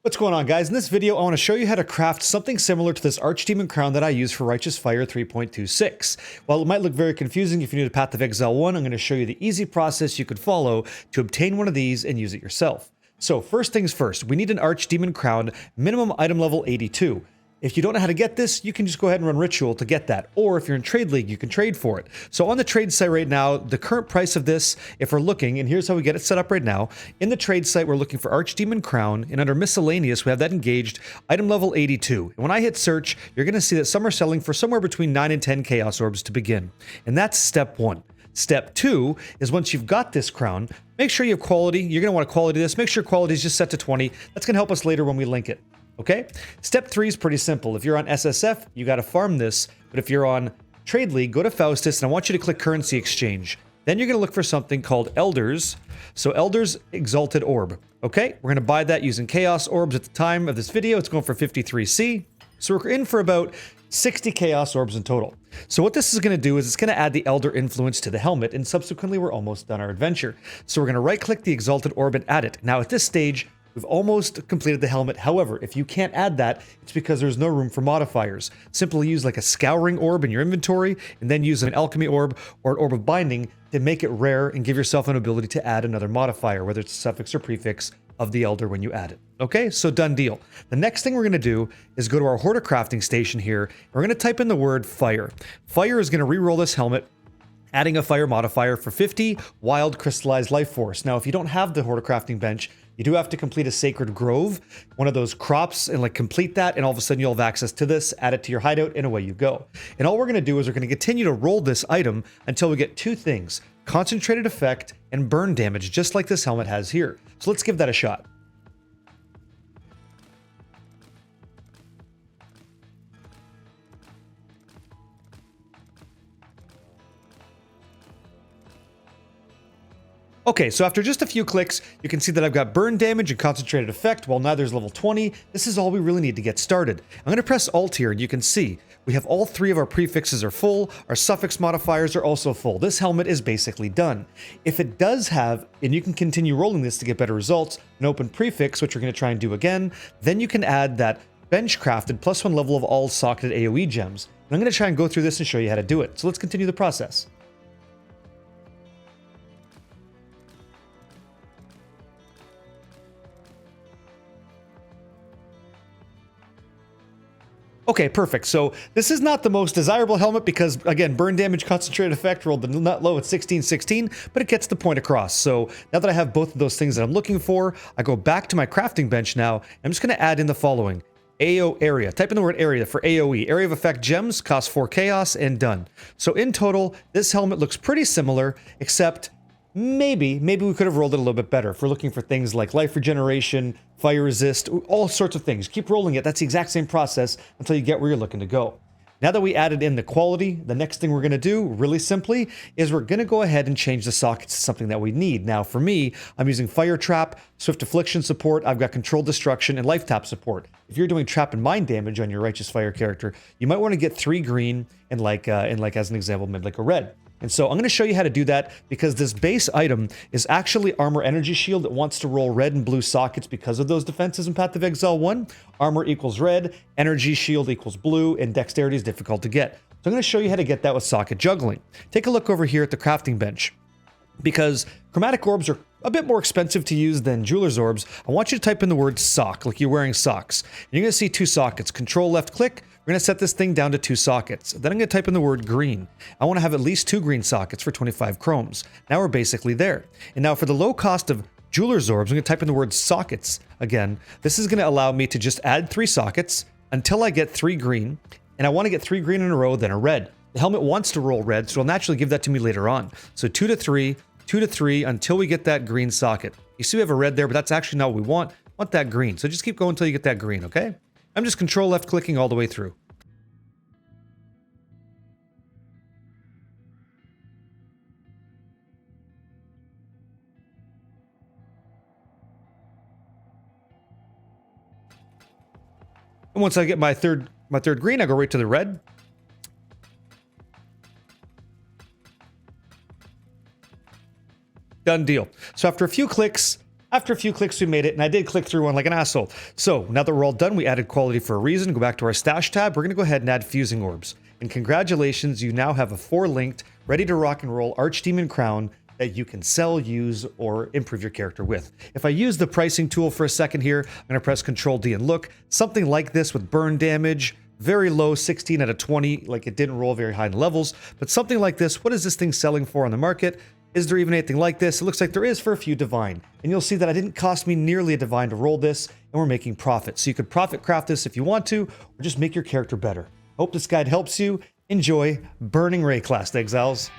What's going on, guys? In this video, I want to show you how to craft something similar to this Archdemon Crown that I use for Righteous Fire 3.26. While it might look very confusing if you're new to Path of Exile 1, I'm going to show you the easy process you could follow to obtain one of these and use it yourself. So first things first, we need an Archdemon Crown, minimum item level 82. If you don't know how to get this, you can just go ahead and run Ritual to get that. Or if you're in Trade League, you can trade for it. So on the trade site right now, the current price of this, if we're looking, and here's how we get it set up right now. In the trade site, we're looking for Archdemon Crown, and under Miscellaneous, we have that engaged, item level 82. And when I hit search, you're going to see that some are selling for somewhere between 9 and 10 Chaos Orbs to begin. And that's step one. Step two is once you've got this crown, make sure you have quality. You're going to want to quality this. Make sure quality is just set to 20. That's going to help us later when we link it. Okay? Step 3 is pretty simple. If you're on SSF, you got to farm this. But if you're on Trade League, go to Faustus, and I want you to click Currency Exchange. Then you're going to look for something called Elders. So Elders Exalted Orb. Okay? We're going to buy that using Chaos Orbs at the time of this video. It's going for 53C. So we're in for about 60 Chaos Orbs in total. So what this is going to do is it's going to add the Elder Influence to the helmet, and subsequently we're almost done our adventure. So we're going to right-click the Exalted Orb and add it. Now at this stage, we've almost completed the helmet. However, if you can't add that, it's because there's no room for modifiers. Simply use like a Scouring Orb in your inventory, and then use an Alchemy Orb or an Orb of Binding to make it rare and give yourself an ability to add another modifier, whether it's a suffix or prefix of the Elder when you add it. Okay, so done deal. The next thing we're going to do is go to our Hoarder crafting station here, and we're going to type in the word Fire. Fire is going to re-roll this helmet, adding a fire modifier for 50 Wild Crystallized Life Force. Now, if you don't have the Hoarder crafting bench, you do have to complete a Sacred Grove, one of those crops, and like complete that, and all of a sudden you'll have access to this, add it to your hideout, and away you go. And all we're going to do is we're going to continue to roll this item until we get two things: Concentrated Effect and Burn Damage, just like this helmet has here. So let's give that a shot. Okay, so after just a few clicks, you can see that I've got Burn Damage and Concentrated Effect, while neither's level 20. This is all we really need to get started. I'm going to press Alt here, and you can see we have all three of our prefixes are full, our suffix modifiers are also full. This helmet is basically done. If it does have, and you can continue rolling this to get better results, an open prefix, which we're going to try and do again, then you can add that bench crafted +1 level of all socketed AoE gems. And I'm going to try and go through this and show you how to do it. So let's continue the process. Okay, perfect. So this is not the most desirable helmet because, again, Burn Damage, Concentrated Effect rolled the nut low at 1616, but it gets the point across. So now that I have both of those things that I'm looking for, I go back to my crafting bench now. I'm just going to add in the following. AO area. Type in the word area for AoE. Area of Effect gems, cost 4 chaos, and done. So in total, this helmet looks pretty similar, except maybe we could have rolled it a little bit better if we're looking for things like life regeneration, fire resist, all sorts of things. Keep rolling it. That's the exact same process until you get where you're looking to go. Now that we added in the quality, the next thing we're going to do, really simply, is we're going to go ahead and change the sockets to something that we need. Now, for me, I'm using Fire Trap, Swift Affliction support, I've got Controlled Destruction, and Life Tap support. If you're doing Trap and Mind damage on your Righteous Fire character, you might want to get 3 green and like as an example, maybe like a red. And so I'm going to show you how to do that because this base item is actually Armor Energy Shield that wants to roll red and blue sockets because of those defenses in Path of Exile 1. Armor equals red, Energy Shield equals blue, and Dexterity is difficult to get. So I'm going to show you how to get that with socket juggling. Take a look over here at the crafting bench. Because chromatic orbs are a bit more expensive to use than jeweler's orbs, I want you to type in the word sock, like you're wearing socks. And you're going to see 2 sockets. Control left click. We're going to set this thing down to 2 sockets. Then I'm going to type in the word green. I want to have at least 2 green sockets for 25 chromes. Now we're basically there. And now for the low cost of jeweler's orbs, I'm going to type in the word sockets again. This is going to allow me to just add 3 sockets until I get 3 green. And I want to get 3 green in a row, then a red. The helmet wants to roll red, so it'll naturally give that to me later on. So 2 to 3, 2 to 3 until we get that green socket. You see we have a red there, but that's actually not what we want. I want that green. So just keep going until you get that green, okay? I'm just control left clicking all the way through. And once I get my third green, I go right to the red. Done deal. So after a few clicks, After a few clicks, we made it, and I did click through one like an asshole. So now that we're all done, we added quality for a reason. Go back to our stash tab. We're going to go ahead and add fusing orbs. And congratulations, you now have a 4-linked, ready to rock and roll Archdemon Crown that you can sell, use, or improve your character with. If I use the pricing tool for a second here, I'm going to press Control D and look. Something like this with burn damage, very low, 16 out of 20, like it didn't roll very high in levels. But something like this, what is this thing selling for on the market? Is there even anything like this? It looks like there is for a few divine. And you'll see that it didn't cost me nearly a divine to roll this, and we're making profit. So you could profit craft this if you want to, or just make your character better. Hope this guide helps you. Enjoy Burning Ray, Class Exiles.